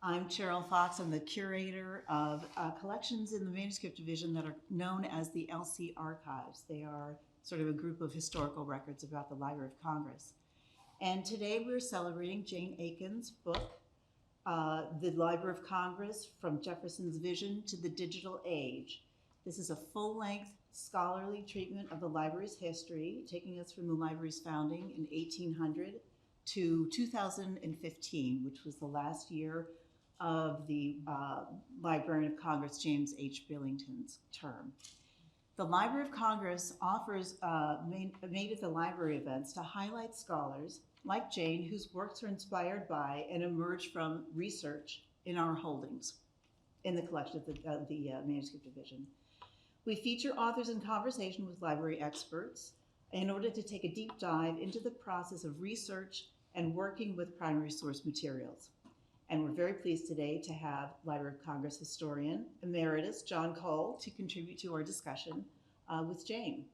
I'm Cheryl Fox. I'm the curator of collections in the Manuscript division that are known as the LC Archives. They are sort of a group of historical records about the Library of Congress. And today we're celebrating Jane Aikin's book, The Library of Congress, From Jefferson's Vision to the Digital Age. This is a full-length scholarly treatment of the library's history, taking us from the library's founding in 1800 to 2015, which was the last year of the Librarian of Congress, James H. Billington's term. The Library of Congress offers Made at the Library events to highlight scholars like Jane, whose works are inspired by and emerge from research in our holdings in the collection of the Manuscript division. We feature authors in conversation with library experts in order to take a deep dive into the process of research and working with primary source materials. And we're very pleased today to have Library of Congress historian emeritus John Cole to contribute to our discussion with Jane.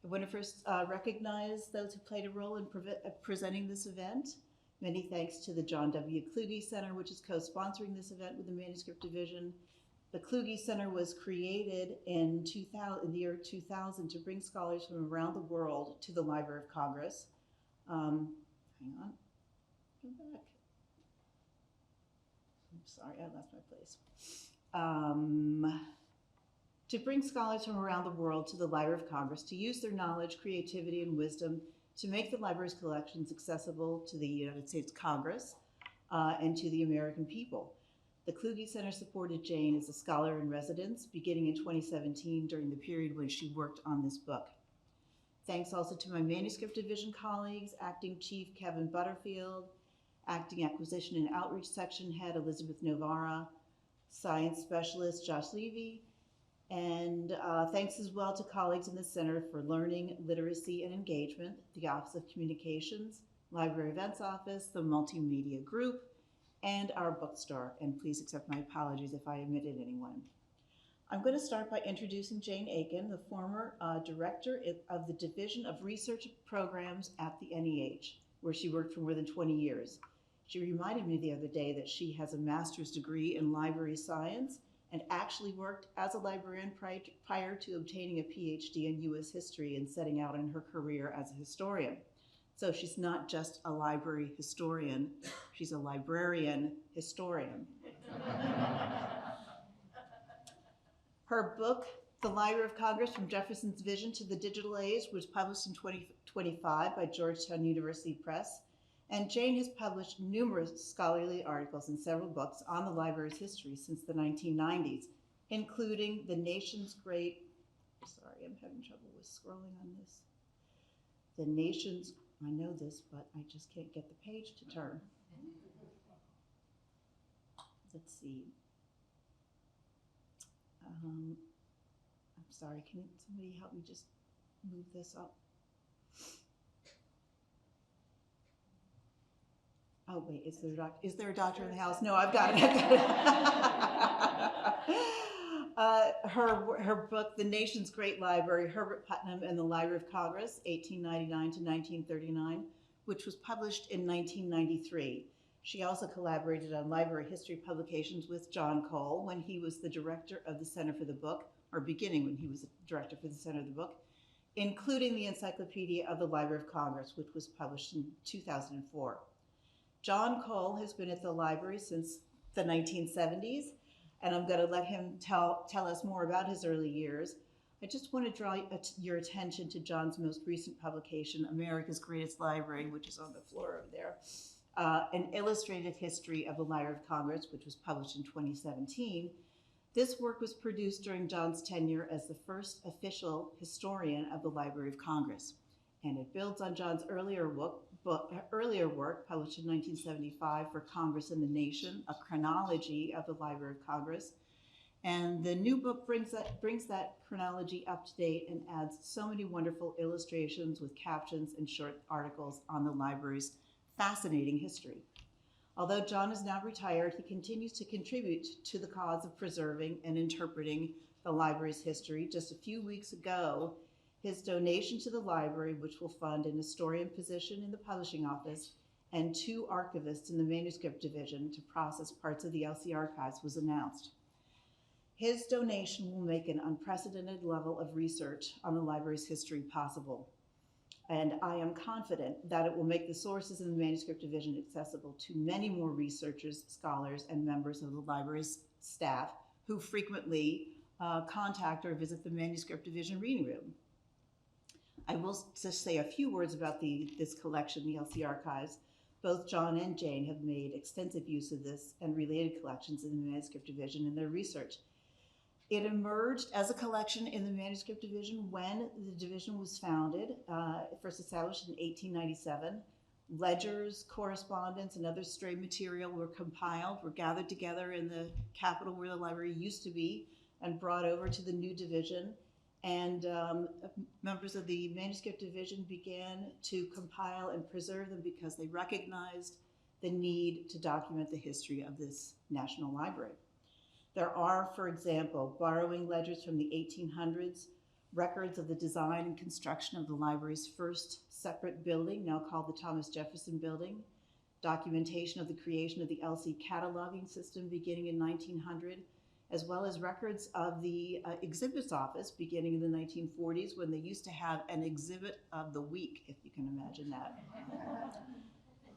I want to first recognize those who played a role in presenting this event. Many thanks to the John W. Kluge Center, which is co-sponsoring this event with the Manuscript Division. The Kluge Center was created in the year 2000 to bring scholars from around the world to the Library of Congress. Hang on, go back. I'm sorry, I lost my place. To bring scholars from around the world to the Library of Congress to use their knowledge, creativity, and wisdom to make the library's collections accessible to the United States Congress and to the American people. The Kluge Center supported Jane as a scholar in residence beginning in 2017 during the period when she worked on this book. Thanks also to my Manuscript Division colleagues, Acting Chief Kevin Butterfield, Acting Acquisition and Outreach Section Head Elizabeth Novara, Science Specialist Josh Levy, and thanks as well to colleagues in the Center for Learning, Literacy, and Engagement, the Office of Communications, Library Events Office, the Multimedia Group, and our bookstore. And please accept my apologies if I omitted anyone. I'm going to start by introducing Jane Aikin, the former director of the Division of Research Programs at the NEH, where she worked for more than 20 years. She reminded me the other day that she has a master's degree in library science and actually worked as a librarian prior to obtaining a PhD in U.S. history and setting out in her career as a historian. So she's not just a library historian, she's a librarian historian. Her book, The Library of Congress, From Jefferson's Vision to the Digital Age, was published in 2025 by Georgetown University Press. And Jane has published numerous scholarly articles and several books on the library's history since the 1990s, including The Nation's Great, sorry, I'm having trouble with scrolling on this. The Nation's, I know this, but I just can't get the page to turn. Let's see. I'm sorry, can somebody help me just move this up? Oh wait, is there a doctor in the house? No, I've got it. Her book, The Nation's Great Library, Herbert Putnam and the Library of Congress, 1899 to 1939, which was published in 1993. She also collaborated on library history publications with John Cole when he was the director of the Center for the Book, or beginning when he was the director for the Center of the Book, including the Encyclopedia of the Library of Congress, which was published in 2004. John Cole has been at the library since the 1970s, and I'm going to let him tell us more about his early years. I just want to draw your attention to John's most recent publication, America's Greatest Library, which is on the floor over there, an illustrated history of the Library of Congress, which was published in 2017. This work was produced during John's tenure as the first official historian of the Library of Congress, and it builds on John's earlier work published in 1975 for Congress and the Nation, a chronology of the Library of Congress. And the new book brings that chronology up to date and adds so many wonderful illustrations with captions and short articles on the library's fascinating history. Although John is now retired, he continues to contribute to the cause of preserving and interpreting the library's history. Just a few weeks ago, his donation to the library, which will fund an historian position in the publishing office and 2 archivists in the Manuscript Division to process parts of the LC archives was announced. His donation will make an unprecedented level of research on the library's history possible, and I am confident that it will make the sources in the Manuscript Division accessible to many more researchers, scholars, and members of the library's staff who frequently contact or visit the Manuscript Division reading room. I will just say a few words about this collection, the LC Archives. Both John and Jane have made extensive use of this and related collections in the Manuscript Division in their research. It emerged as a collection in the Manuscript Division when the division was founded, first established in 1897. Ledgers, correspondence, and other stray material were compiled, were gathered together in the Capitol where the library used to be, and brought over to the new division. And members of the Manuscript Division began to compile and preserve them because they recognized the need to document the history of this National Library. There are, for example, borrowing ledgers from the 1800s, records of the design and construction of the library's first separate building, now called the Thomas Jefferson Building, documentation of the creation of the LC cataloging system beginning in 1900, as well as records of the exhibits office beginning in the 1940s when they used to have an exhibit of the week, if you can imagine that.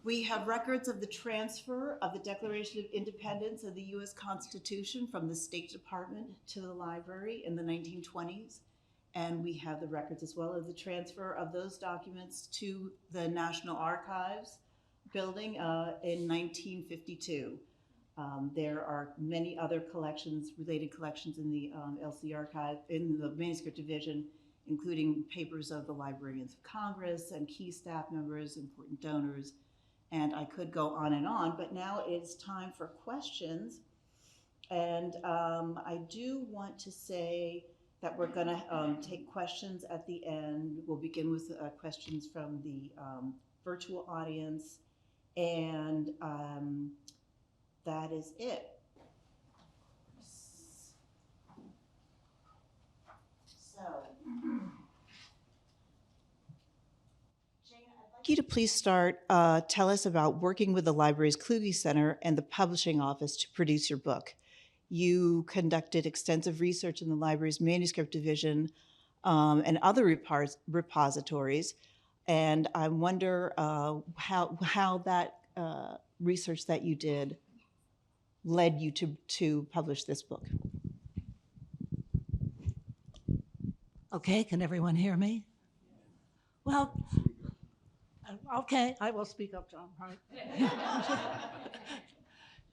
We have records of the transfer of the Declaration of Independence of the U.S. Constitution from the State Department to the library in the 1920s. And we have the records as well of the transfer of those documents to the National Archives building in 1952. There are many other collections, related collections in the LC Archive, in the Manuscript Division, including papers of the Librarians of Congress and key staff members, important donors, and I could go on, but now it's time for questions. And I do want to say that we're gonna take questions at the end. We'll begin with questions from the virtual audience, and that is it. So, Jane, I'd like you to please start, tell us about working with the library's Kluge Center and the publishing office to produce your book. You conducted extensive research in the library's Manuscript Division and other repositories, and I wonder how that research that you did led you to publish this book. Okay, can everyone hear me? Well, okay, I will speak up, John, right?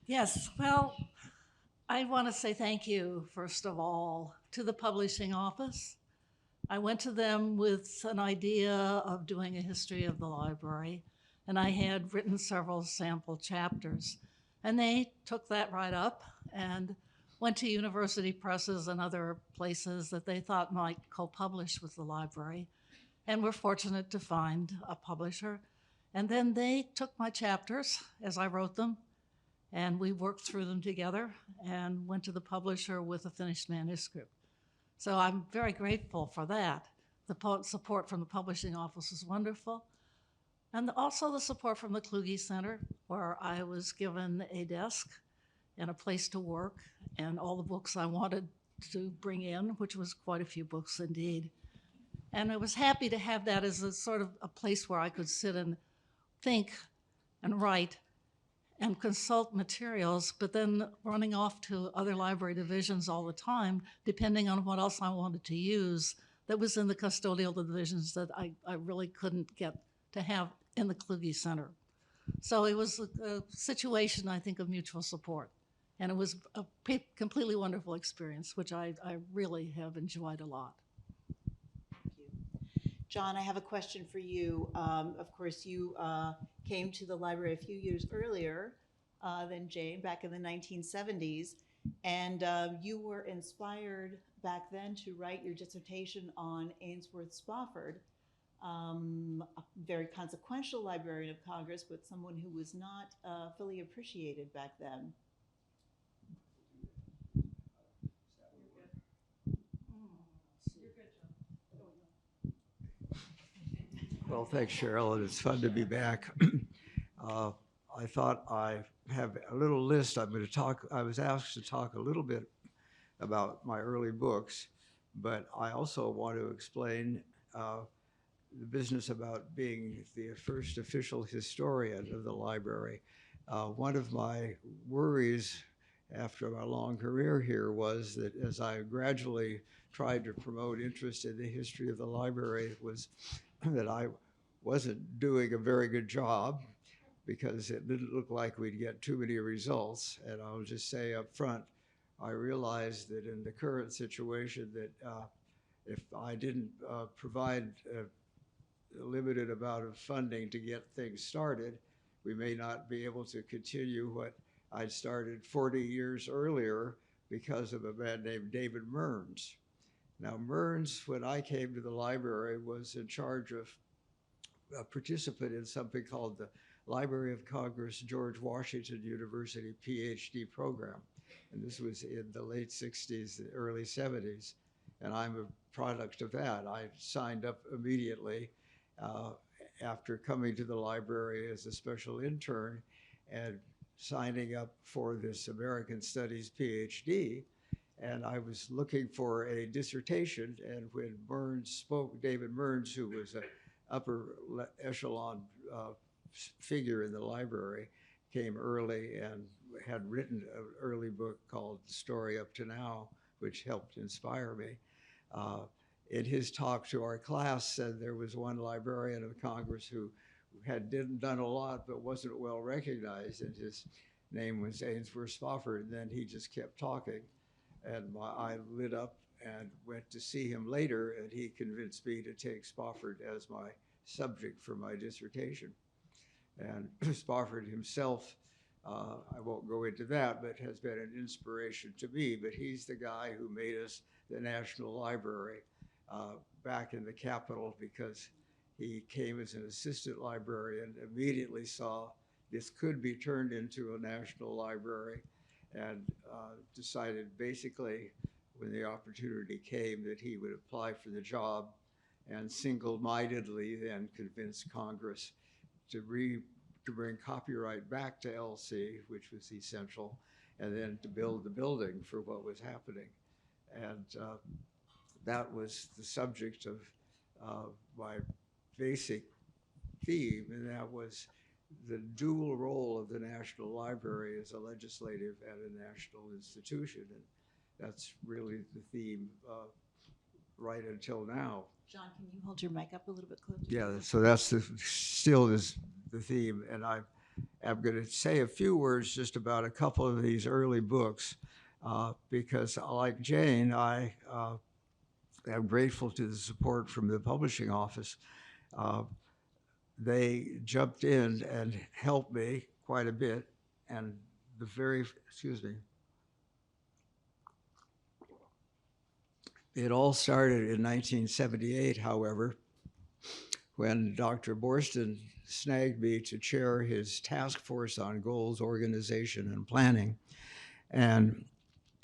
Yes, well, I want to say thank you, first of all, to the publishing office. I went to them with an idea of doing a history of the library, and I had written several sample chapters. And they took that right up and went to university presses and other places that they thought might co-publish with the library, and were fortunate to find a publisher. And then they took my chapters as I wrote them, and we worked through them together and went to the publisher with a finished manuscript. So I'm very grateful for that. The support from the publishing office was wonderful. And also the support from the Kluge Center, where I was given a desk and a place to work and all the books I wanted to bring in, which was quite a few books indeed. And I was happy to have that as a sort of a place where I could sit and think and write and consult materials, but then running off to other library divisions all the time, depending on what else I wanted to use that was in the custodial divisions that I really couldn't get to have in the Kluge Center. So it was a situation, I think, of mutual support. And it was a completely wonderful experience, which I really have enjoyed a lot. Thank you. John, I have a question for you. Of course, you came to the library a few years earlier than Jane, back in the 1970s, and you were inspired back then to write your dissertation on Ainsworth Spofford, a very consequential Librarian of Congress, but someone who was not fully appreciated back then. Well, thanks, Cheryl, and it's fun to be back. I thought I have a little list. I was asked to talk a little bit about my early books, but I also want to explain the business about being the first official historian of the library. One of my worries after my long career here was that as I gradually tried to promote interest in the history of the library was that I wasn't doing a very good job because it didn't look like we'd get too many results. And I'll just say up front, I realized that in the current situation that if I didn't provide a limited amount of funding to get things started, we may not be able to continue what I'd started 40 years earlier because of a man named David Mearns. Now, Mearns, when I came to the library, was in charge of a participant in something called the Library of Congress George Washington University PhD program. And this was in the late 60s, early 70s. And I'm a product of that. I signed up immediately after coming to the library as a special intern and signing up for this American Studies PhD. And I was looking for a dissertation, and when Mearns spoke, David Mearns, who was an upper echelon figure in the library, came early and had written an early book called Story Up to Now, which helped inspire me. In his talk to our class, said there was one librarian of Congress who had done a lot but wasn't well recognized, and his name was Ainsworth Spofford. And then he just kept talking, and my eye lit up and went to see him later, and he convinced me to take Spofford as my subject for my dissertation. And Spofford himself, I won't go into that, but has been an inspiration to me. But he's the guy who made us the National Library back in the Capitol, because he came as an assistant librarian, immediately saw this could be turned into a national library, and decided basically when the opportunity came that he would apply for the job, and single-mindedly then convinced Congress to bring copyright back to LC, which was essential, and then to build the building for what was happening. And that was the subject of my basic theme, and that was the dual role of the National Library as a legislative and a national institution. And that's really the theme right until now. John, can you hold your mic up a little bit closer? Yeah, so that's still is the theme. And I'm going to say a few words just about a couple of these early books because like Jane, I am grateful to the support from the publishing office. They jumped in and helped me quite a bit. And it all started in 1978, however, when Dr. Borston snagged me to chair his task force on goals, organization, and planning. And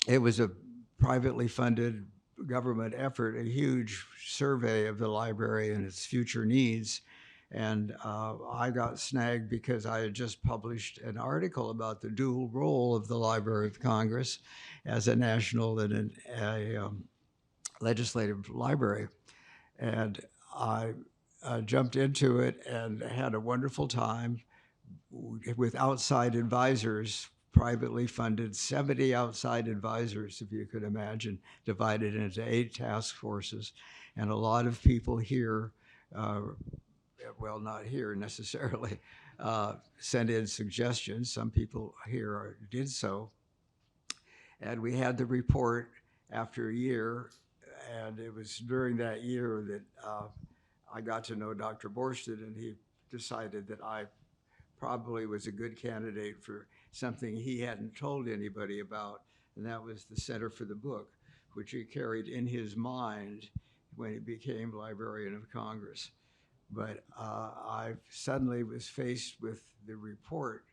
it was a privately funded government effort, a huge survey of the library and its future needs. And I got snagged because I had just published an article about the dual role of the Library of Congress as a national and a legislative library. And I jumped into it and had a wonderful time with outside advisors, privately funded, 70 outside advisors, if you could imagine, divided into 8 task forces. And a lot of people here, well, not here necessarily, sent in suggestions. Some people here did so. And we had the report after a year, and it was during that year that I got to know Dr. Borston, and he decided that I probably was a good candidate for something he hadn't told anybody about, and that was the Center for the Book, which he carried in his mind when he became Librarian of Congress. But I suddenly was faced with the report,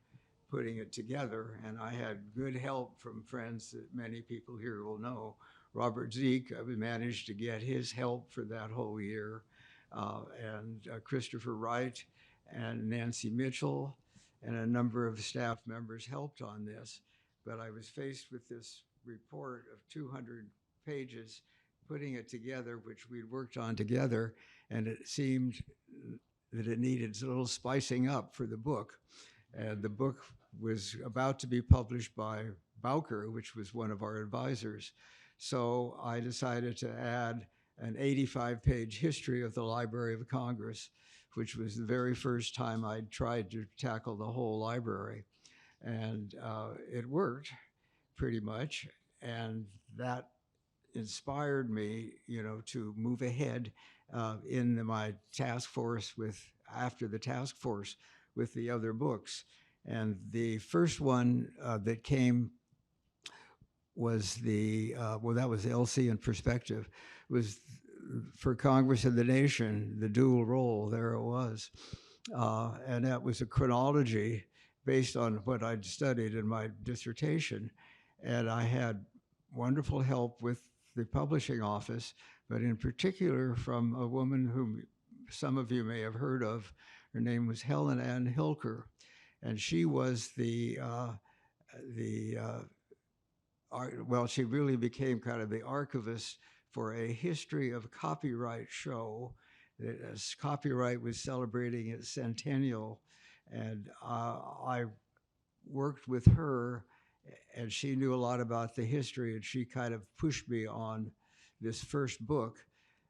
putting it together, and I had good help from friends that many people here will know. Robert Zeke, I managed to get his help for that whole year, and Christopher Wright and Nancy Mitchell and a number of staff members helped on this. But I was faced with this report of 200 pages, putting it together, which we'd worked on together, and it seemed that it needed a little spicing up for the book. And the book was about to be published by Bowker, which was one of our advisors. So I decided to add an 85-page history of the Library of Congress, which was the very first time I'd tried to tackle the whole library. And it worked pretty much. And that inspired me, to move ahead in my task force after the task force with the other books. And the first one that came was that was LC in Perspective, was for Congress and the Nation, the dual role, there it was. And that was a chronology based on what I'd studied in my dissertation. And I had wonderful help with the publishing office, but in particular from a woman whom some of you may have heard of. Her name was Helen Ann Hilker, and she was she really became kind of the archivist for a history of copyright show. As copyright was celebrating its centennial, and I worked with her, and she knew a lot about the history, and she kind of pushed me on this first book,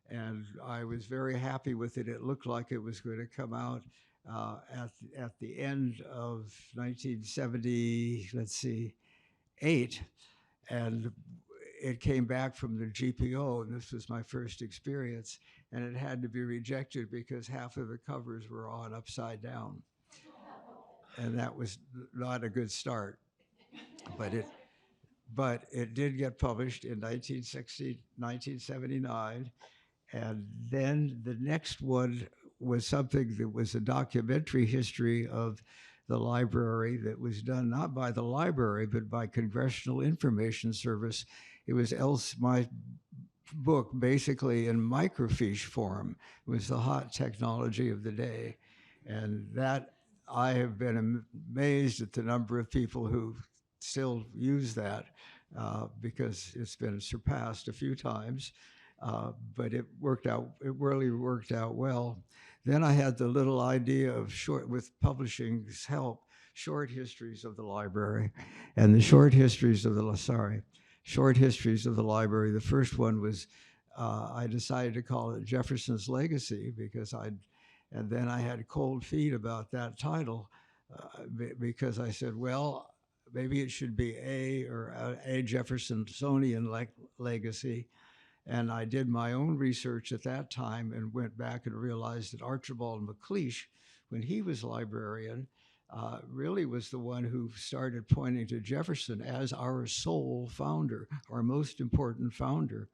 and I was very happy with it. It looked like it was going to come out at the end of 1978, and it came back from the GPO, and this was my first experience, and it had to be rejected because half of the covers were on upside down, and that was not a good start. But it did get published in 1979, and then the next one was something that was a documentary history of the library that was done not by the library but by Congressional Information Service. It was my book basically in microfiche form. It was the hot technology of the day, and that I have been amazed at the number of people who still use that because it's been surpassed a few times, but it really worked out well. Then I had the little idea of with publishing's help, short histories of the library, and the short histories of the library. The first one was, I decided to call it Jefferson's Legacy and then I had cold feet about that title because I said, well, maybe it should be A Jeffersonian legacy. And I did my own research at that time and went back and realized that Archibald MacLeish, when he was librarian, really was the one who started pointing to Jefferson as our sole founder, our most important founder.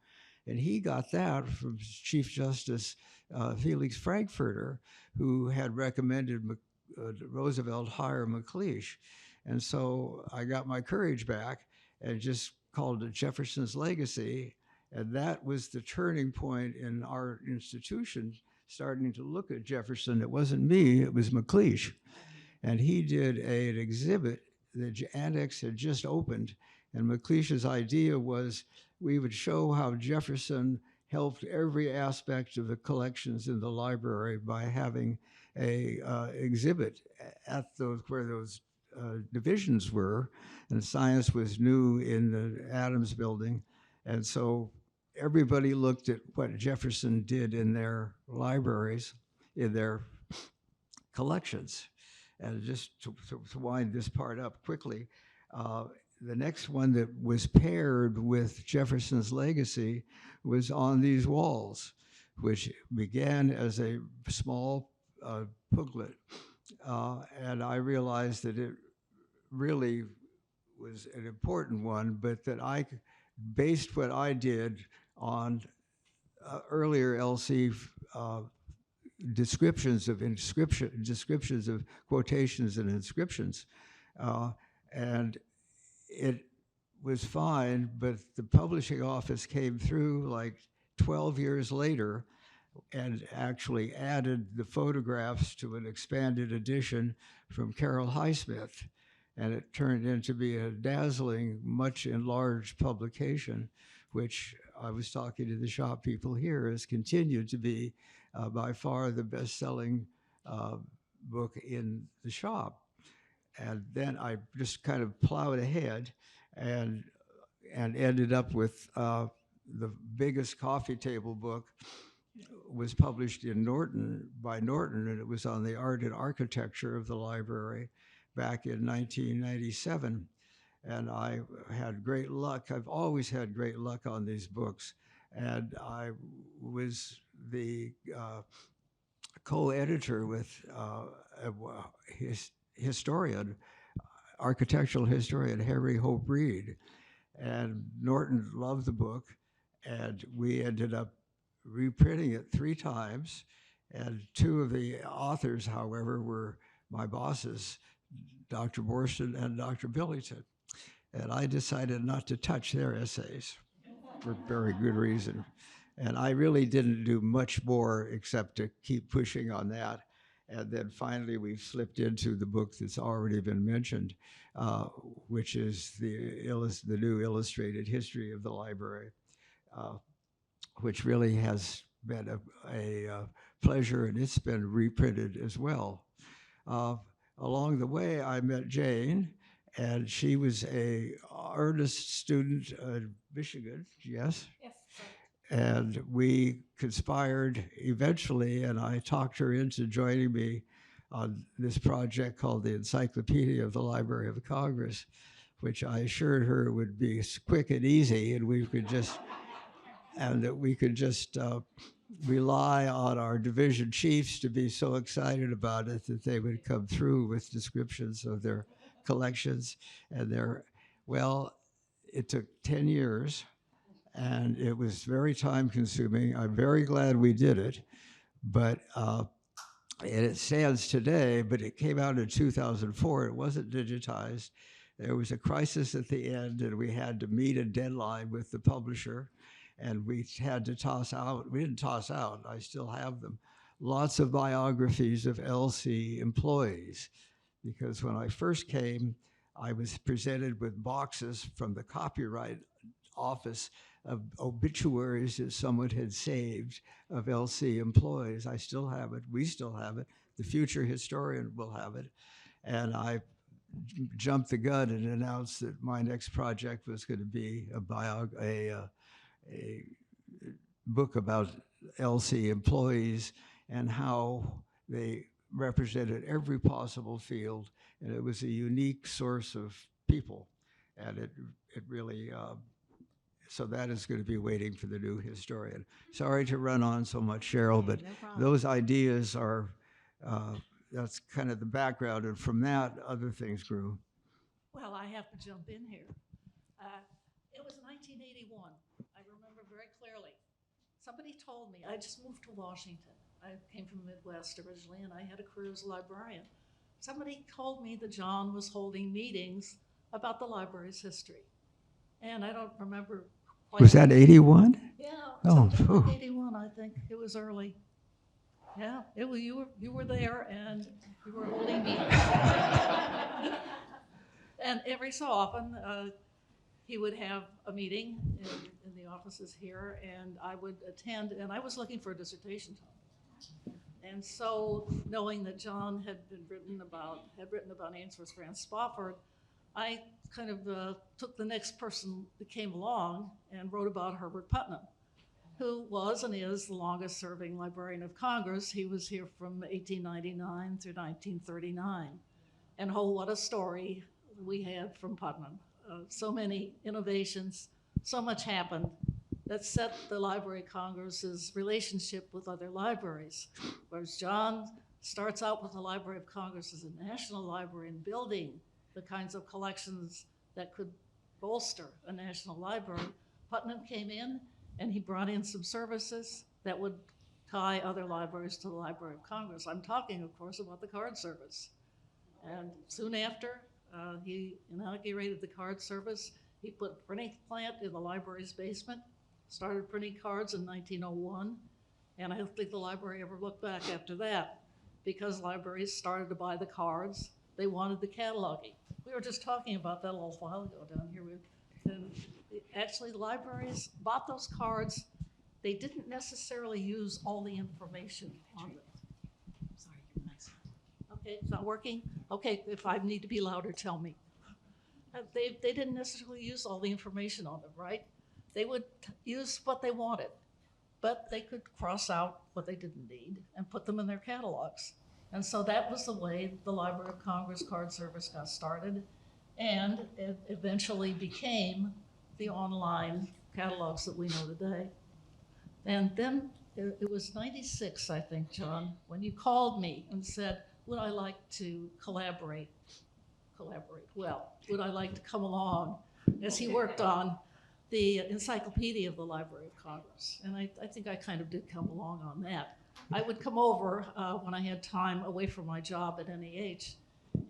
And he got that from Chief Justice Felix Frankfurter, who had recommended Roosevelt hire MacLeish. And so I got my courage back and just called it Jefferson's Legacy. And that was the turning point in our institution, starting to look at Jefferson. It wasn't me, it was MacLeish. And he did an exhibit. The annex had just opened. And MacLeish's idea was we would show how Jefferson helped every aspect of the collections in the library by having a exhibit at where those divisions were, and science was new in the Adams building. And so everybody looked at what Jefferson did in their libraries, in their collections. And just to wind this part up quickly, the next one that was paired with Jefferson's Legacy was On These Walls, which began as a small booklet. And I realized that it really was an important one, but that I based what I did on earlier LC descriptions of quotations and inscriptions. And it was fine, but the publishing office came through like 12 years later and actually added the photographs to an expanded edition from Carol Highsmith. And it turned into be a dazzling, much enlarged publication, which I was talking to the shop people here, has continued to be by far the best-selling book in the shop. And then I just kind of plowed ahead and ended up with the biggest coffee table book was published in Norton by Norton, and it was on the art and architecture of the library back in 1997. And I had great luck. I've always had great luck on these books. And I was the co-editor with his historian, architectural historian Harry Hope Reed. And Norton loved the book, and we ended up reprinting it 3 times. And 2 of the authors, however, were my bosses, Dr. Borston and Dr. Billington. And I decided not to touch their essays for very good reason. And I really didn't do much more except to keep pushing on that. And then finally, we've slipped into the book that's already been mentioned, which is the new illustrated history of the library, which really has been a pleasure, and it's been reprinted as well. Along the way, I met Jane, and she was a earnest student at Michigan, yes? Yes. And we conspired eventually, and I talked her into joining me on this project called the Encyclopedia of the Library of Congress, which I assured her would be quick and easy, and we could just, and that we could just rely on our division chiefs to be so excited about it that they would come through with descriptions of their collections and their, well, it took 10 years. And it was very time consuming. I'm very glad we did it, but and it stands today, but it came out in 2004. It wasn't digitized. There was a crisis at the end, and we had to meet a deadline with the publisher, and we had to toss out, we didn't toss out, I still have them, lots of biographies of LC employees, because when I first came, I was presented with boxes from the copyright office of obituaries that someone had saved of LC employees. I still have it. We still have it. The future historian will have it. And I jumped the gun and announced that my next project was going to be a book about LC employees and how they represented every possible field. And it was a unique source of people. And it really, so that is going to be waiting for the new historian. Sorry to run on so much, Cheryl, but No problem. those ideas are, that's kind of the background, and from that, other things grew. Well, I have to jump in here. It was 1981. I remember very clearly. Somebody told me, I just moved to Washington. I came from the Midwest originally, and I had a career as a librarian. Somebody told me that John was holding meetings about the library's history. And I don't remember quite. Was that 81? Yeah, Oh, something like phew. 81, I think. It was early. Yeah, it was, you were there, and you were holding meetings. And every so often, he would have a meeting in the offices here, and I would attend, and I was looking for a dissertation topic. And so, knowing that John had written about Ainsworth Grant Spofford, I kind of took the next person that came along and wrote about Herbert Putnam, who was and is the longest serving Librarian of Congress. He was here from 1899 through 1939. And oh, what a story we had from Putnam. So many innovations, so much happened that set the Library of Congress's relationship with other libraries. Whereas John starts out with the Library of Congress as a national library and building the kinds of collections that could bolster a national library. Putnam came in and he brought in some services that would tie other libraries to the Library of Congress. I'm talking, of course, about the card service. And soon after, he inaugurated the card service. He put a printing plant in the library's basement, started printing cards in 1901, And I don't think the library ever looked back after that, because libraries started to buy the cards. They wanted the cataloging. We were just talking about that a little while ago down here. And actually, libraries bought those cards. They didn't necessarily use all the information on them. Sorry, you're nice. Okay, it's not working? Okay, if I need to be louder, tell me. They didn't necessarily use all the information on them, right? They would use what they wanted, but they could cross out what they didn't need and put them in their catalogs. And so that was the way the Library of Congress card service got started, and it eventually became the online catalogs that we know today. And then it was 96, I think, John, when you called me and said, would I like to collaborate? Well, would I like to come along as he worked on the Encyclopedia of the Library of Congress? And I think I kind of did come along on that. I would come over when I had time away from my job at NEH,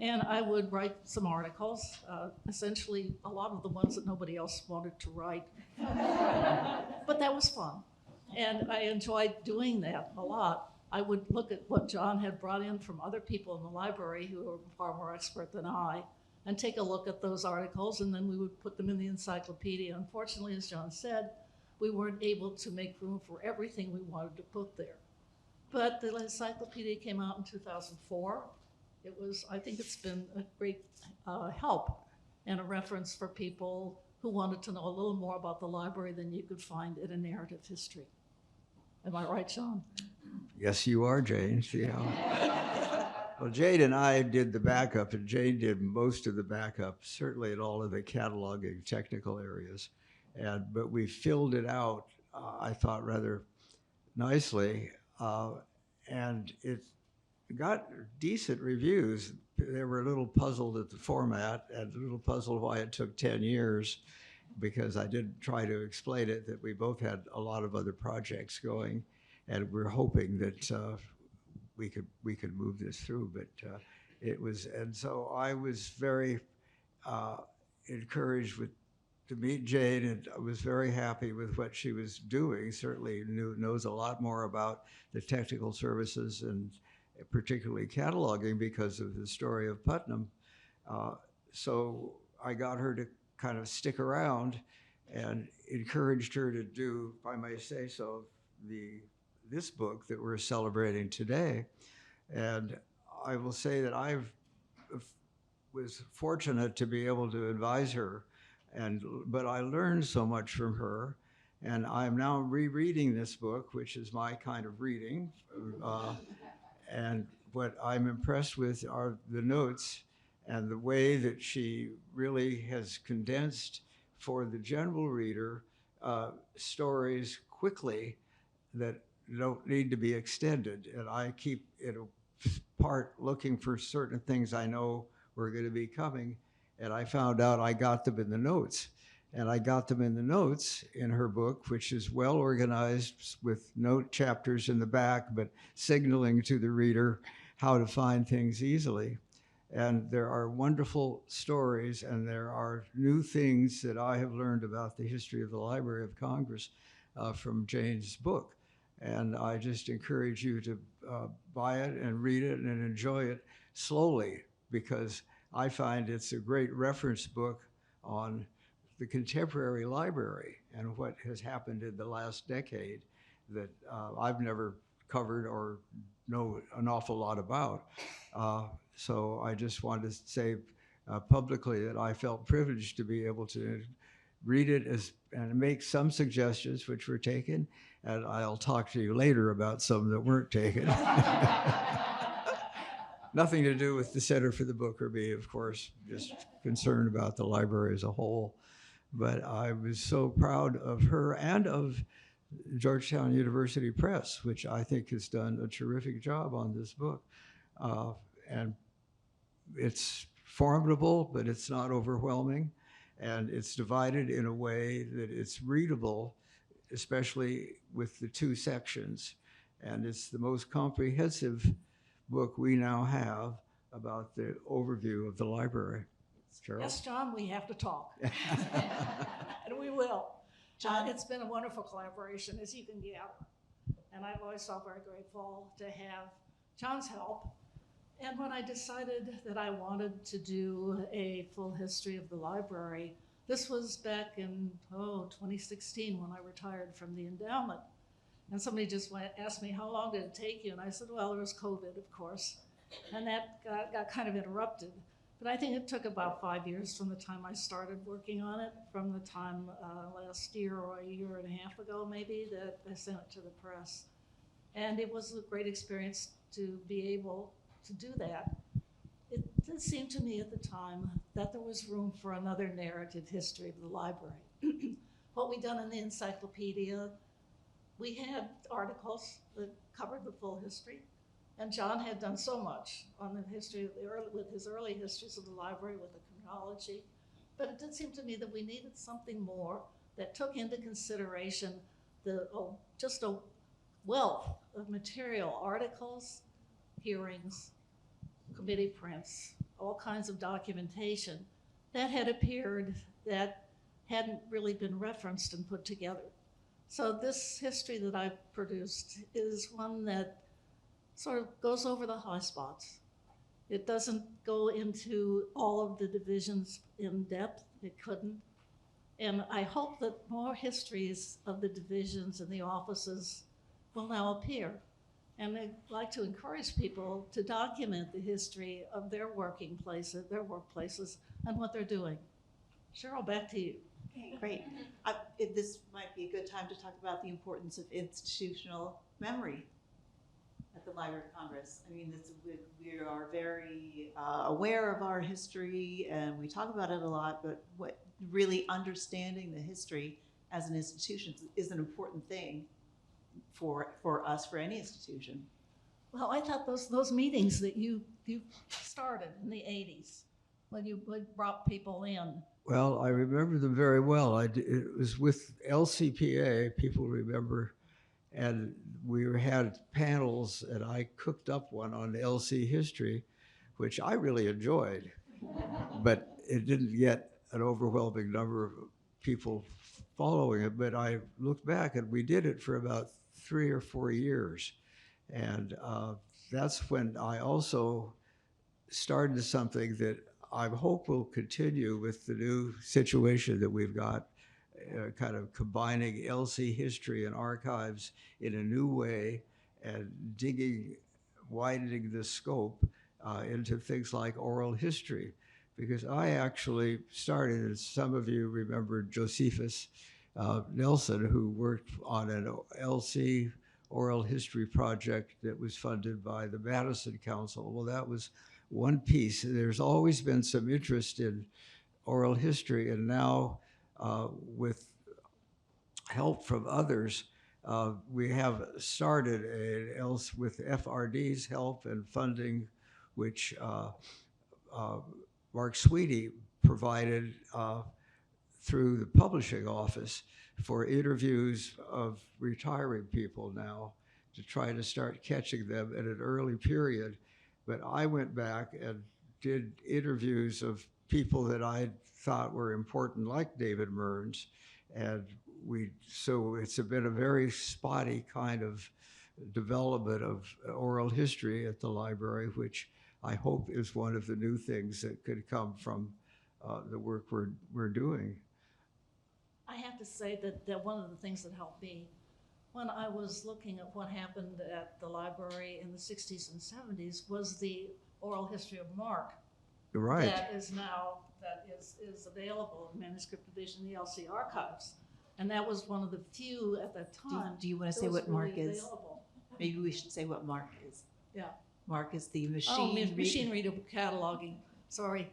and I would write some articles, essentially a lot of the ones that nobody else wanted to write. But that was fun, and I enjoyed doing that a lot. I would look at what John had brought in from other people in the library who were far more expert than I, and take a look at those articles, and then we would put them in the encyclopedia. Unfortunately, as John said, we weren't able to make room for everything we wanted to put there. But the encyclopedia came out in 2004. I think it's been a great help and a reference for people who wanted to know a little more about the library than you could find in a narrative history. Am I right, John? Yes, you are, Jane. See how? Well, Jane and I did the backup, and Jane did most of the backup, certainly in all of the cataloging technical areas. But we filled it out, I thought, rather nicely, and it got decent reviews. They were a little puzzled at the format and a little puzzled why it took 10 years, because I did try to explain it that we both had a lot of other projects going, and we're hoping that we could move this through. But it was, and so I was very encouraged to meet Jane, and I was very happy with what she was doing. Certainly knows a lot more about the technical services and particularly cataloging because of the story of Putnam. So I got her to kind of stick around and encouraged her to do, if I may say so, this book that we're celebrating today. And I will say that I was fortunate to be able to advise her, but I learned so much from her. And I'm now rereading this book, which is my kind of reading. And what I'm impressed with are the notes and the way that she really has condensed for the general reader stories quickly that don't need to be extended. And I keep it apart looking for certain things I know were going to be coming. And I found out I got them in the notes. And I got them in the notes in her book, which is well organized with note chapters in the back, but signaling to the reader how to find things easily. And there are wonderful stories, and there are new things that I have learned about the history of the Library of Congress from Jane's book. And I just encourage you to buy it and read it and enjoy it slowly, because I find it's a great reference book on the contemporary library and what has happened in the last decade that I've never covered or know an awful lot about. So I just wanted to say publicly that I felt privileged to be able to read it and make some suggestions which were taken, and I'll talk to you later about some that weren't taken. Nothing to do with the Center for the Book or me, of course, just concerned about the library as a whole. But I was so proud of her and of Georgetown University Press, which I think has done a terrific job on this book. And it's formidable, but it's not overwhelming. And it's divided in a way that it's readable, especially with the two sections. And it's the most comprehensive book we now have about the overview of the library. Cheryl? Yes, John, we have to talk. And we will. John, it's been a wonderful collaboration, as you can gather. And I've always felt very grateful to have John's help. And when I decided that I wanted to do a full history of the library, this was back in 2016 when I retired from the endowment. And somebody just asked me, how long did it take you? And I said, well, there was COVID, of course. And that got kind of interrupted. But I think it took about 5 years from the time I started working on it, from the time last year or a year and a half ago maybe, that I sent it to the press. And it was a great experience to be able to do that. It did seem to me at the time that there was room for another narrative history of the library. What we'd done in the encyclopedia, we had articles that covered the full history, and John had done so much on the history of with his early histories of the library, with the chronology. But it did seem to me that we needed something more that took into consideration just a wealth of material, articles, hearings, committee prints, all kinds of documentation that had appeared that hadn't really been referenced and put together. So this history that I've produced is one that sort of goes over the high spots. It doesn't go into all of the divisions in depth. It couldn't. And I hope that more histories of the divisions and the offices will now appear. And I'd like to encourage people to document the history of their working places, their workplaces, and what they're doing. Cheryl, back to you. Okay, great. This might be a good time to talk about the importance of institutional memory at the Library of Congress. I mean, we are very aware of our history, and we talk about it a lot, but what really understanding the history as an institution is an important thing for us, for any institution. Well, I thought those meetings that you started in the 80s, when you brought people in. Well, I remember them very well. It was with LCPA, people remember, and we had panels, and I cooked up one on LC history, which I really enjoyed, but it didn't get an overwhelming number of people following it. But I looked back, and we did it for about 3 or 4 years, and that's when I also started something that I hope will continue with the new situation that we've got, kind of combining LC history and archives in a new way and widening the scope into things like oral history. Because I actually started, as some of you remember, Josephus Nelson, who worked on an LC oral history project that was funded by the Madison Council. Well, that was one piece. There's always been some interest in oral history, and now with help from others, we have started with FRD's help and funding, which Mark Sweetie provided through the publishing office for interviews of retiring people now, to try to start catching them at an early period. But I went back and did interviews of people that I thought were important, like David Mearns, and so it's been a very spotty kind of development of oral history at the library, which I hope is one of the new things that could come from the work we're doing. I have to say that one of the things that helped me when I was looking at what happened at the library in the 60s and 70s was the oral history of Mark. Right. That is available in Manuscript Division, the LC archives. And that was one of the few at that time. Do you want to say what Mark is? Available. Maybe we should say what Mark is. Yeah. Mark is the machine reader cataloging. Sorry.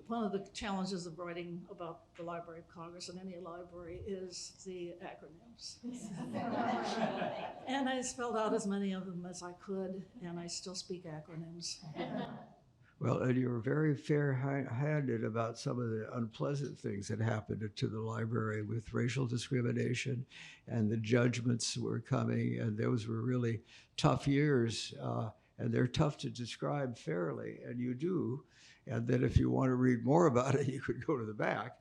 One of the challenges of writing about the Library of Congress and any library is the acronyms. And I spelled out as many of them as I could, and I still speak acronyms. Well, and you were very fair-handed about some of the unpleasant things that happened to the library with racial discrimination, and the judgments were coming, and those were really tough years, and they're tough to describe fairly, and you do. And then if you want to read more about it, you could go to the back.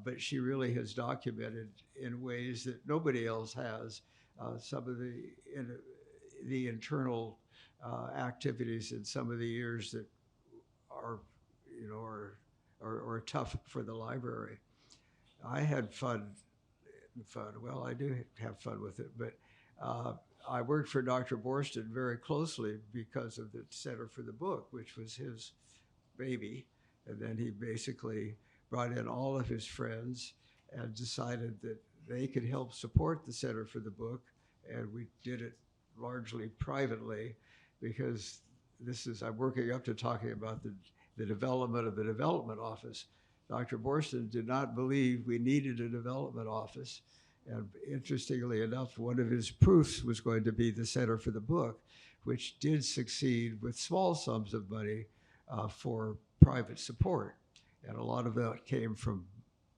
But she really has documented in ways that nobody else has some of the internal activities in some of the years that are, you know, are tough for the library. I had fun. Well, I do have fun with it, but I worked for Dr. Borston very closely because of the Center for the Book, which was his baby. And then he basically brought in all of his friends and decided that they could help support the Center for the Book. And we did it largely privately because I'm working up to talking about the development of the development office. Dr. Borston did not believe we needed a development office. And interestingly enough, one of his proofs was going to be the Center for the Book, which did succeed with small sums of money for private support. And a lot of that came from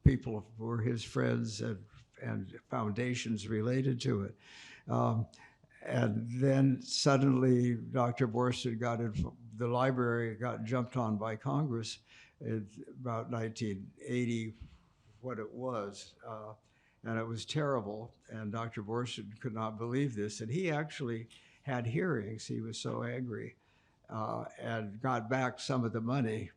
people who were his friends and foundations related to it. And then suddenly Dr. Borston the library got jumped on by Congress in about 1980, what it was. And it was terrible. And Dr. Borston could not believe this. And he actually had hearings. He was so angry and got back some of the money.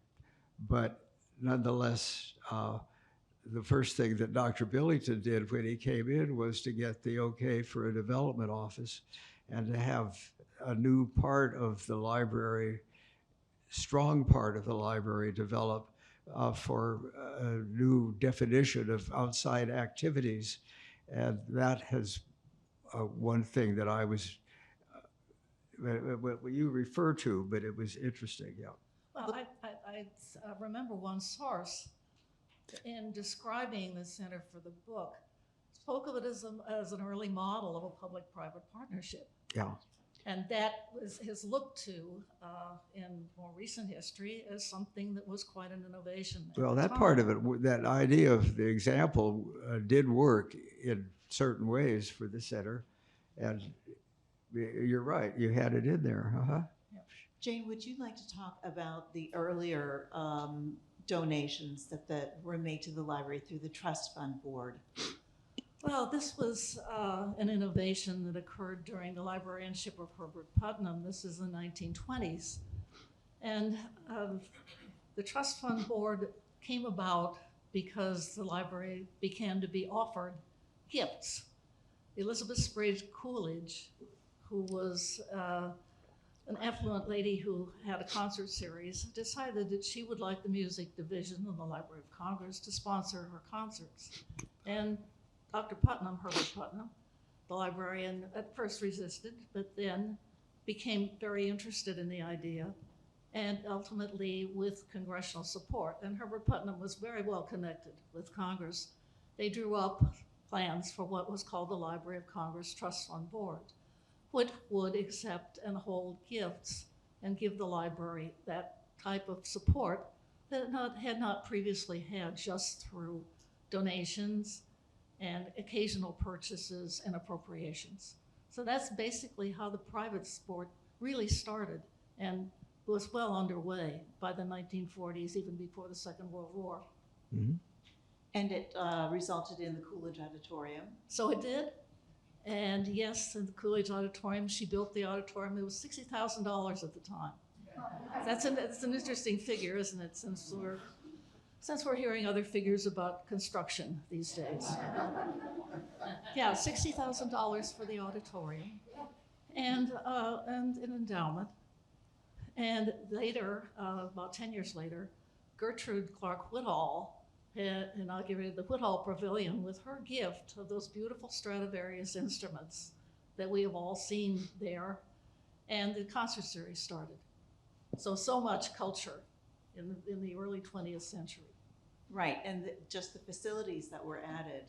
But nonetheless, the first thing that Dr. Billington did when he came in was to get the okay for a development office and to have a new part of the library, strong part of the library develop for a new definition of outside activities. And that has one thing that I was, what you refer to, but it was interesting, yeah. Well, I remember one source in describing the Center for the Book spoke of it as an early model of a public-private partnership. Yeah. And that is looked to in more recent history as something that was quite an innovation. Well, that part of it, that idea of the example did work in certain ways for the center. And you're right, you had it in there. Uh-huh. Jane, would you like to talk about the earlier donations that were made to the library through the Trust Fund Board? Well, this was an innovation that occurred during the librarianship of Herbert Putnam. This is the 1920s. And the Trust Fund Board came about because the library began to be offered gifts. Elizabeth Sprague Coolidge, who was an affluent lady who had a concert series, decided that she would like the music division of the Library of Congress to sponsor her concerts. And Dr. Putnam, Herbert Putnam, the librarian, at first resisted, but then became very interested in the idea, and ultimately with congressional support. And Herbert Putnam was very well connected with Congress. They drew up plans for what was called the Library of Congress Trust Fund Board, which would accept and hold gifts and give the library that type of support that it had not previously had, just through donations and occasional purchases and appropriations. So that's basically how the private sport really started and was well underway by the 1940s, even before the Second World War. Mm-hmm. And it resulted in the Coolidge Auditorium. So it did. And yes, in the Coolidge Auditorium, she built the auditorium. It was $60,000 at the time. That's an interesting figure, isn't it? Since we're hearing other figures about construction these days. Yeah, $60,000 for the auditorium and an endowment. And later, about 10 years later, Gertrude Clark Whitall had inaugurated the Whitall Pavilion with her gift of those beautiful Stradivarius instruments that we have all seen there. And the concert series started. So much culture in the early 20th century. Right, and just the facilities that were added,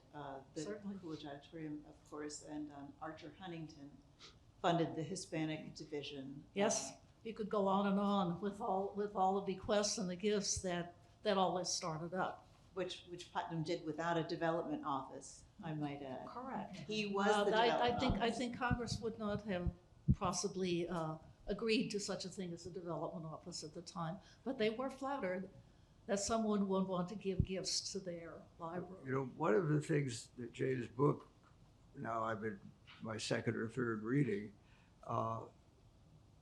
the Certainly. Coolidge Auditorium, of course, and Archer Huntington funded the Hispanic division. Yes, you could go on and on with all the bequests and the gifts that all this started up. Which Putnam did without a development office, I might add. Correct. He was the development I office. think Congress would not have possibly agreed to such a thing as a development office at the time, but they were flattered that someone would want to give gifts to their library. You know, one of the things that Jane's book, now I've been my second or third reading,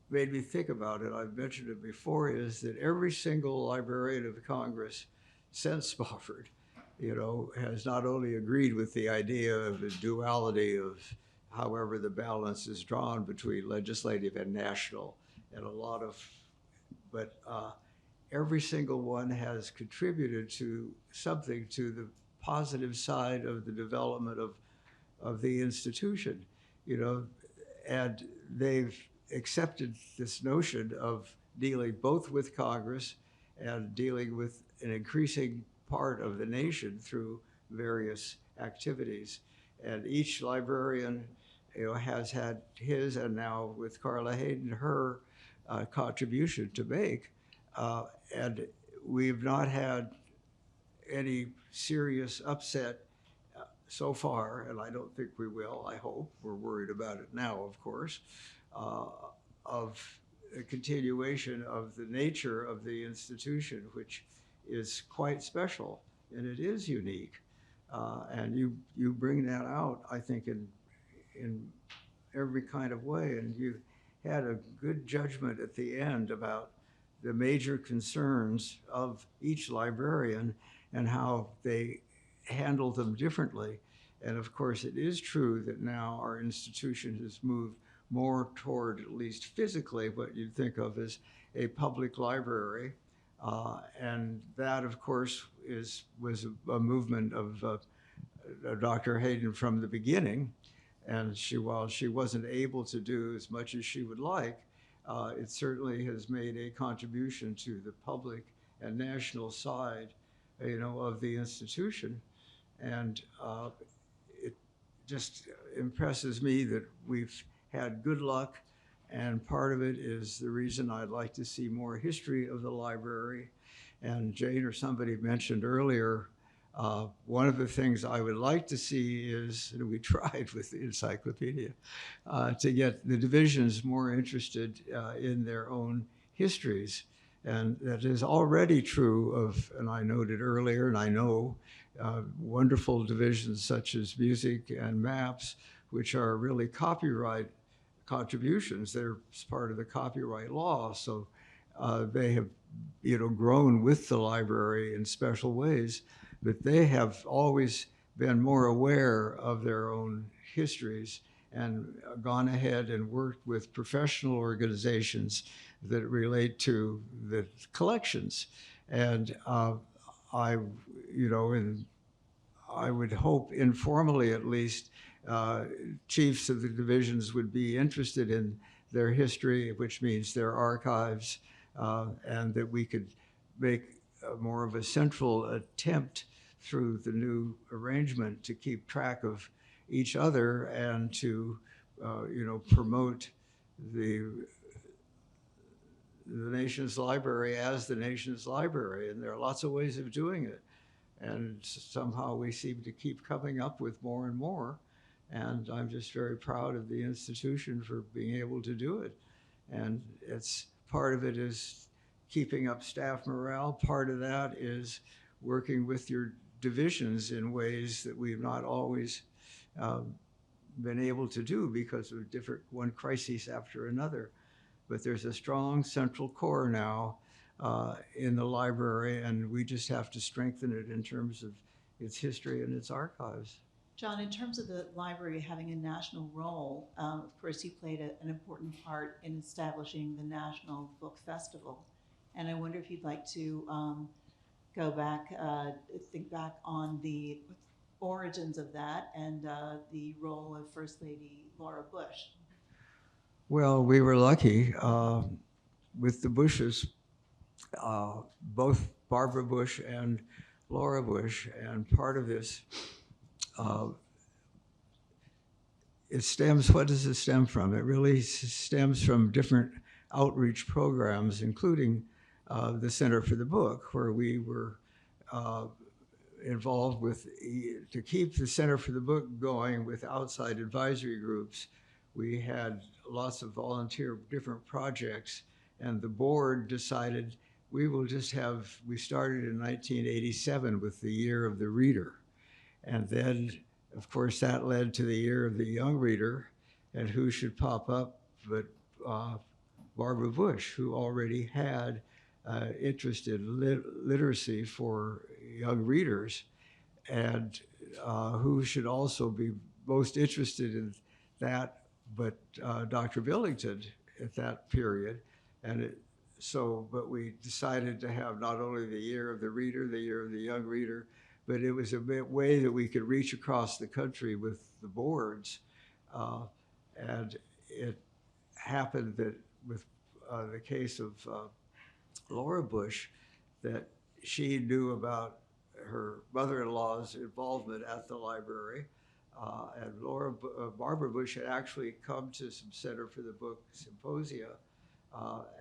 made me think about it. I've mentioned it before, is that every single librarian of Congress since Spofford, has not only agreed with the idea of the duality of however the balance is drawn between legislative and national, and but every single one has contributed to something to the positive side of the development of the institution, and they've accepted this notion of dealing both with Congress and dealing with an increasing part of the nation through various activities. And each librarian, has had his, and now with Carla Hayden, her contribution to make. And we've not had any serious upset so far, and I don't think we will, I hope. We're worried about it now, of course, of a continuation of the nature of the institution, which is quite special, and it is unique. And you bring that out, I think, in every kind of way. And you had a good judgment at the end about the major concerns of each librarian and how they handle them differently. And of course, it is true that now our institution has moved more toward, at least physically, what you'd think of as a public library. And that, of course, was a movement of Dr. Hayden from the beginning. And while she wasn't able to do as much as she would like, it certainly has made a contribution to the public and national side, of the institution. And it just impresses me that we've had good luck, and part of it is the reason I'd like to see more history of the library. And Jane or somebody mentioned earlier, one of the things I would like to see is, and we tried with the encyclopedia, to get the divisions more interested in their own histories. And that is already true of, and I noted earlier, and I know, wonderful divisions such as music and maps, which are really copyright contributions. They're part of the copyright law. So they have, grown with the library in special ways, but they have always been more aware of their own histories and gone ahead and worked with professional organizations that relate to the collections. And I would hope, informally at least, chiefs of the divisions would be interested in their history, which means their archives, and that we could make more of a central attempt through the new arrangement to keep track of each other and to, promote the nation's library as the nation's library. And there are lots of ways of doing it. And somehow we seem to keep coming up with more and more. And I'm just very proud of the institution for being able to do it. And part of it is keeping up staff morale. Part of that is working with your divisions in ways that we've not always been able to do because of one crisis after another. But there's a strong central core now in the library, and we just have to strengthen it in terms of its history and its archives. John, in terms of the library having a national role, of course, you played an important part in establishing the National Book Festival. And I wonder if you'd like to go back, think back on the origins of that and the role of First Lady Laura Bush. Well, we were lucky with the Bushes, both Barbara Bush and Laura Bush, and part of this, what does it stem from? It really stems from different outreach programs, including the Center for the Book, where we were involved with, to keep the Center for the Book going with outside advisory groups. We had lots of volunteer different projects, and the board decided we started in 1987 with the Year of the Reader. And then of course, that led to the Year of the Young Reader, and who should pop up but Barbara Bush, who already had interest in literacy for young readers, and who should also be most interested in that, but Dr. Billington at that period. And but we decided to have not only the Year of the Reader, the Year of the Young Reader, but it was a way that we could reach across the country with the boards. And it happened that with the case of Laura Bush, that she knew about her mother-in-law's involvement at the library. And Barbara Bush had actually come to some Center for the Book symposia,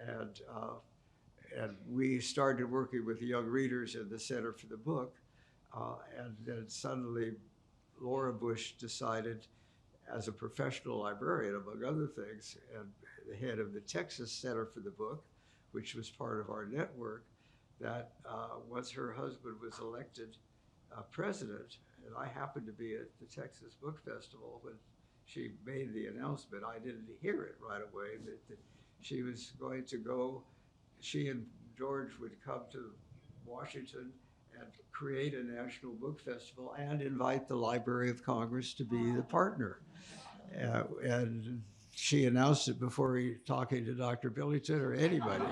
and we started working with the young readers in the Center for the Book, and then suddenly Laura Bush decided, as a professional librarian, among other things, and the head of the Texas Center for the Book, which was part of our network, that once her husband was elected president, and I happened to be at the Texas Book Festival when she made the announcement. I didn't hear it right away, that she was going to go, she and George would come to Washington and create a national book festival and invite the Library of Congress to be the partner. And she announced it before talking to Dr. Billington or anybody.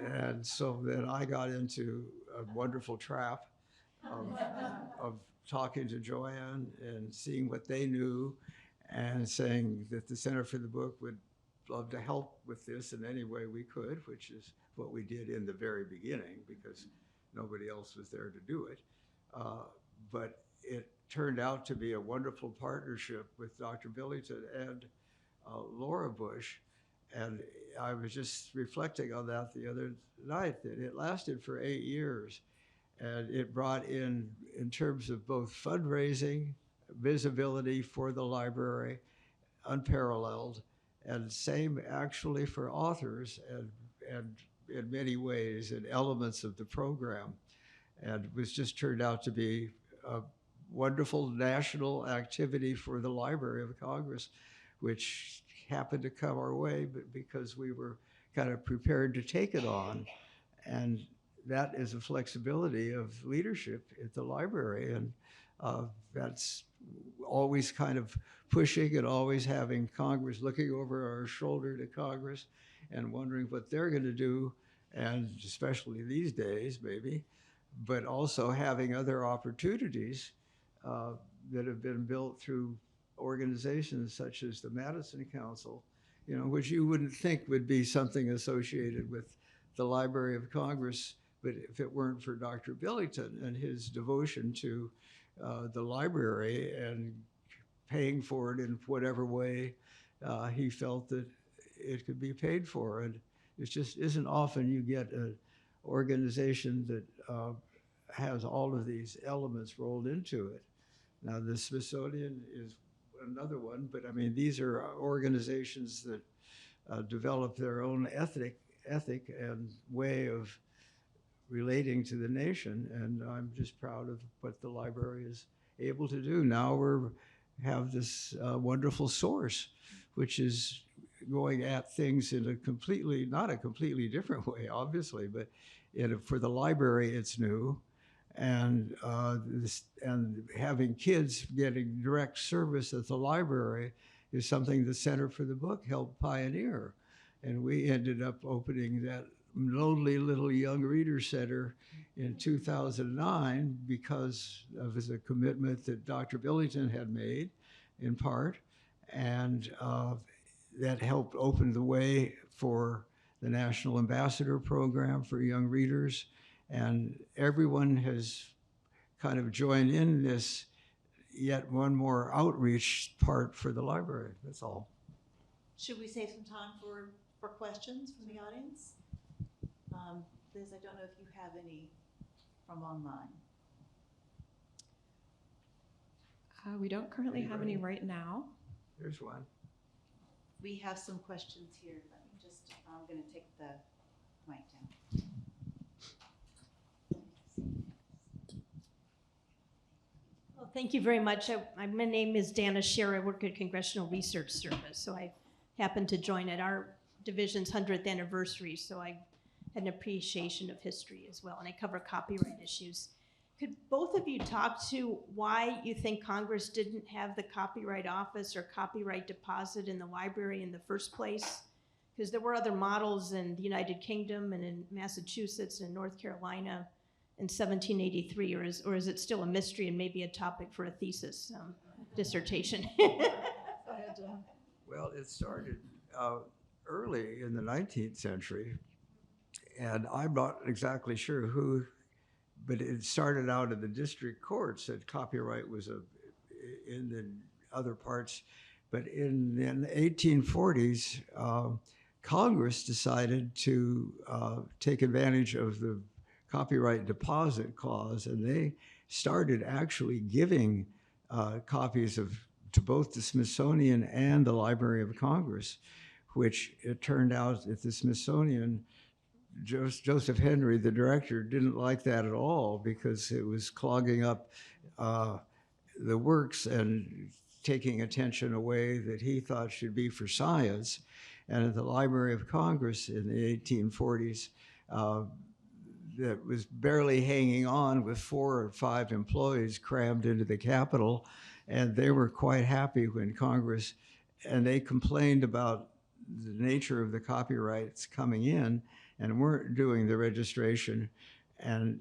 And so then I got into a wonderful trap of talking to Joanne and seeing what they knew and saying that the Center for the Book would love to help with this in any way we could, which is what we did in the very beginning because nobody else was there to do it. But it turned out to be a wonderful partnership with Dr. Billington and Laura Bush. And I was just reflecting on that the other night, that it lasted for 8 years. And it brought in terms of both fundraising, visibility for the library, unparalleled, and same actually for authors and in many ways and elements of the program. And it was just turned out to be a wonderful national activity for the Library of Congress, which happened to come our way, but because we were kind of prepared to take it on. And that is a flexibility of leadership at the library. And that's always kind of pushing and always having Congress looking over our shoulder to Congress and wondering what they're going to do, and especially these days, maybe, but also having other opportunities that have been built through organizations such as the Madison Council, you know, which you wouldn't think would be something associated with the Library of Congress, but if it weren't for Dr. Billington and his devotion to the library and paying for it in whatever way he felt that it could be paid for. And it just isn't often you get an organization that has all of these elements rolled into it. Now, the Smithsonian is another one, but I mean, these are organizations that develop their own ethic and way of relating to the nation, and I'm just proud of what the library is able to do. Now have this wonderful source, which is going at things in not a completely different way, obviously, but for the library, it's new. And having kids getting direct service at the library is something the Center for the Book helped pioneer. And we ended up opening that lonely little young reader center in 2009 because of the commitment that Dr. Billington had made, in part, and that helped open the way for the National Ambassador Program for young readers. And everyone has kind of joined in this yet one more outreach part for the library. That's all. Should we save some time for questions from the audience? Liz, I don't know if you have any from online. We don't currently have any right now. There's one. We have some questions here. Let me just, I'm going to take the mic down. Well, Thank you very much. My name is Dana Scher. I work at Congressional Research Service, so I happened to join at our division's 100th anniversary, so I had an appreciation of history as well, and I cover copyright issues. Could both of you talk to why you think Congress didn't have the Copyright Office or copyright deposit in the library in the first place? Because there were other models in the United Kingdom and in Massachusetts and North Carolina in 1783, or is it still a mystery and maybe a topic for a thesis dissertation? Go ahead, John. Well, it started early in the 19th century, and I'm not exactly sure who, but it started out in the district courts that copyright was in the other parts. But in the 1840s, Congress decided to take advantage of the copyright deposit clause, and they started actually giving copies to both the Smithsonian and the Library of Congress, which it turned out that the Smithsonian, Joseph Henry, the director, didn't like that at all because it was clogging up the works and taking attention away that he thought should be for science. And at the Library of Congress in the 1840s, that was barely hanging on with 4 or 5 employees crammed into the Capitol. And they were quite happy when Congress, and they complained about the nature of the copyrights coming in and weren't doing the registration. And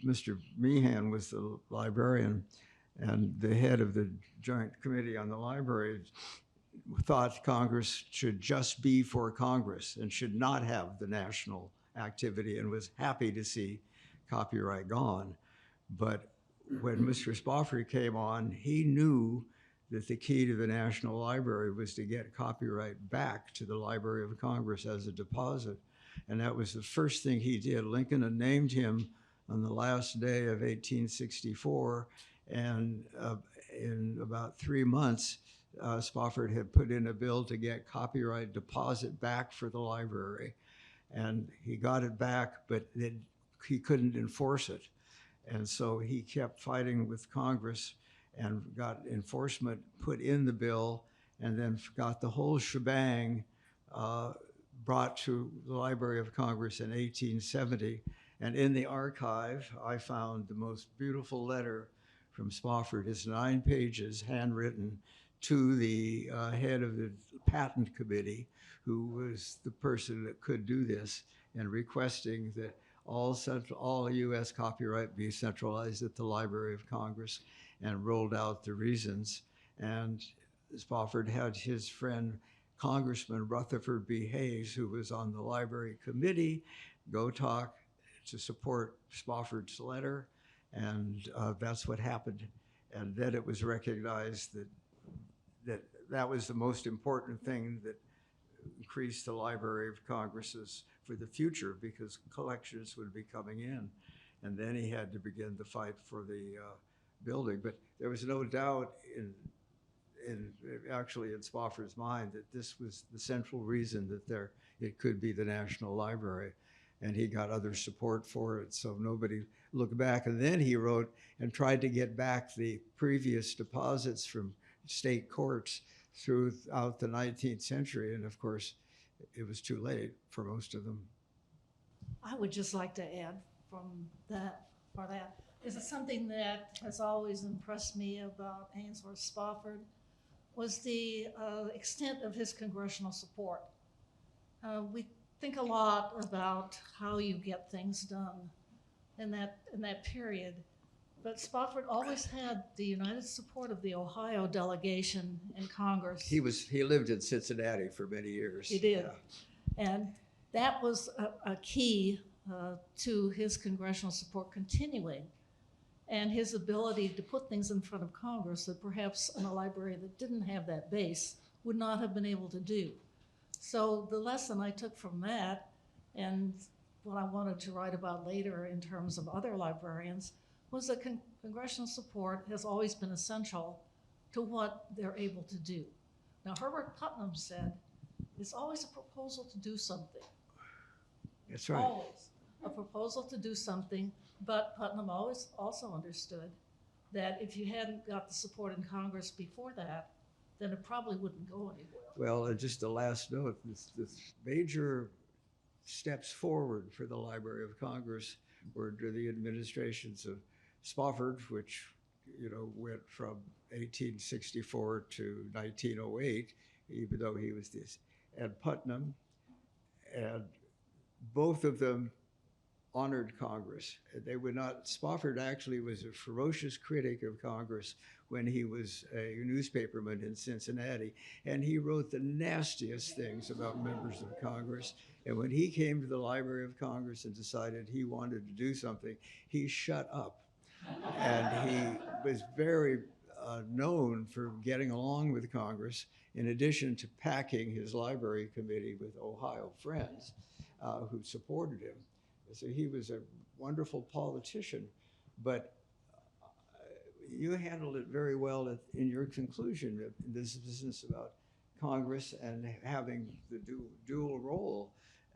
Mr. Meehan was the librarian, and the head of the Joint Committee on the Library thought Congress should just be for Congress and should not have the national activity, and was happy to see copyright gone. But when Mr. Spofford came on, he knew that the key to the National Library was to get copyright back to the Library of Congress as a deposit. And that was the first thing he did. Lincoln had named him on the last day of 1864, and in about 3 months, Spofford had put in a bill to get copyright deposit back for the library. And he got it back, but he couldn't enforce it. And so he kept fighting with Congress and got enforcement put in the bill, and then got the whole shebang brought to the Library of Congress in 1870. And in the archive, I found the most beautiful letter from Spofford. It's 9 pages, handwritten, to the head of the patent committee, who was the person that could do this, and requesting that all U.S. copyright be centralized at the Library of Congress, and rolled out the reasons. And Spofford had his friend, Congressman Rutherford B. Hayes, who was on the library committee, go talk to support Spofford's letter, and that's what happened. And then it was recognized that was the most important thing that increased the Library of Congress's for the future, because collections would be coming in. And then he had to begin the fight for the building. But there was no doubt actually in Spofford's mind that this was the central reason that it could be the National Library. And he got other support for it, so nobody looked back. And then he wrote and tried to get back the previous deposits from state courts throughout the 19th century. And of course, it was too late for most of them. I would just like to add from that, is it something that has always impressed me about Ainsworth Spofford was the extent of his congressional support. We think a lot about how you get things done in that period, but Spofford always had the united support of the Ohio delegation in Congress. He lived in Cincinnati for many years. He did. Yeah. And that was a key to his congressional support continuing, and his ability to put things in front of Congress that perhaps in a library that didn't have that base would not have been able to do. So the lesson I took from that, and what I wanted to write about later in terms of other librarians, was that congressional support has always been essential to what they're able to do. Now, Herbert Putnam said, it's always a proposal to do something. That's right. Always a proposal to do something, but Putnam always also understood that if you hadn't got the support in Congress before that, then it probably wouldn't go anywhere. Well, just the last note, this major steps forward for the Library of Congress were to the administrations of Spofford, which, went from 1864 to 1908, even though he was this, and Putnam, and both of them honored Congress. They would not, Spofford actually was a ferocious critic of Congress when he was a newspaperman in Cincinnati, and he wrote the nastiest things about members of Congress. And when he came to the Library of Congress and decided he wanted to do something, he shut up. And he was very known for getting along with Congress, in addition to packing his library committee with Ohio friends who supported him. So he was a wonderful politician, but you handled it very well in your conclusion of this business about Congress and having the dual role.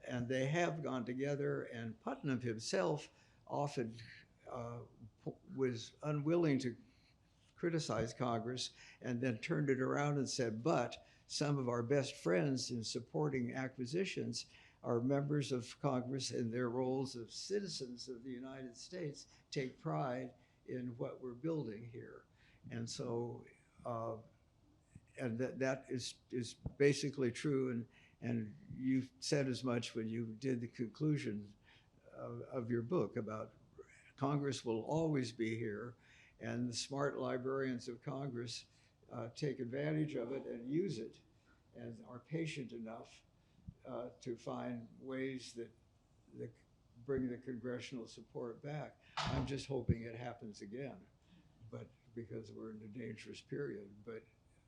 And they have gone together, and Putnam himself often was unwilling to criticize Congress and then turned it around and said, but some of our best friends in supporting acquisitions are members of Congress in their roles of citizens of the United States, take pride in what we're building here. And so, and that is basically true. And you said as much when you did the conclusion of your book about Congress will always be here, and the smart librarians of Congress take advantage of it and use it, and are patient enough to find ways that bring the congressional support back. I'm just hoping it happens again, but because we're in a dangerous period, but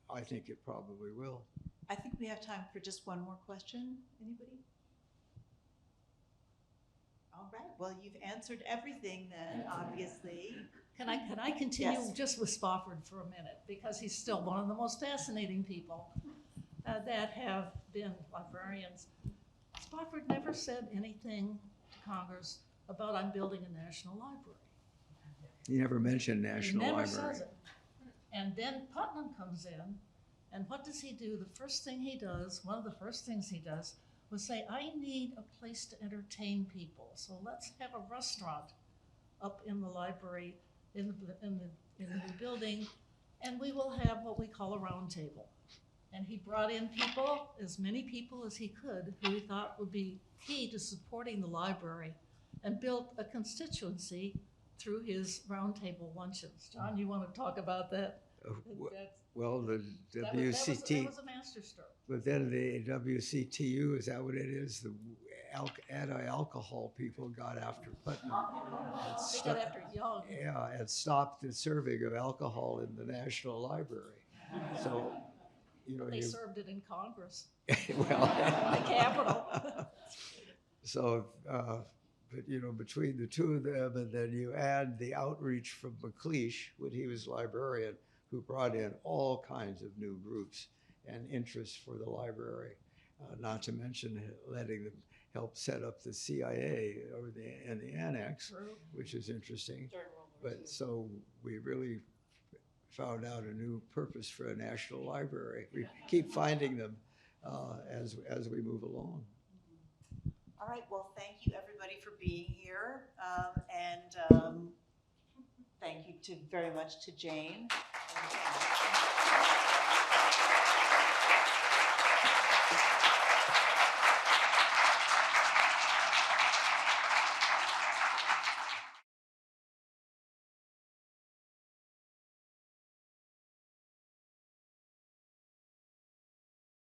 I think it probably will. I think we have time for just one more question. Anybody? All right, well, you've answered everything then, obviously. Can I continue Yes. just with Spofford for a minute? Because he's still one of the most fascinating people that have been librarians. Spofford never said anything to Congress about I'm building a national library. He never mentioned National He never Library. says it. And then Putnam comes in, and what does he do? The first thing he does, one of the first things he does, was say, I need a place to entertain people. So let's have a restaurant up in the library, in the building, and we will have what we call a round table. And he brought in people, as many people as he could, who he thought would be key to supporting the library, and built a constituency through his roundtable luncheons. John, you want to talk about that? Well, the That WCT, was a masterstroke. but then the WCTU, is that what it is? The anti-alcohol people got after Putnam. They got after Young. Yeah, and stopped the serving of alcohol in the National Library. So, They served it in Congress, well, the Capitol. So, but between the two of them, and then you add the outreach from McLeish when he was librarian, who brought in all kinds of new groups and interests for the library, not to mention letting them help set up the CIA and the annex, True. which is interesting. But so we really found out a new purpose for a national library. We keep finding them as we move along. All right, well, thank you everybody for being here. And thank you very much to Jane.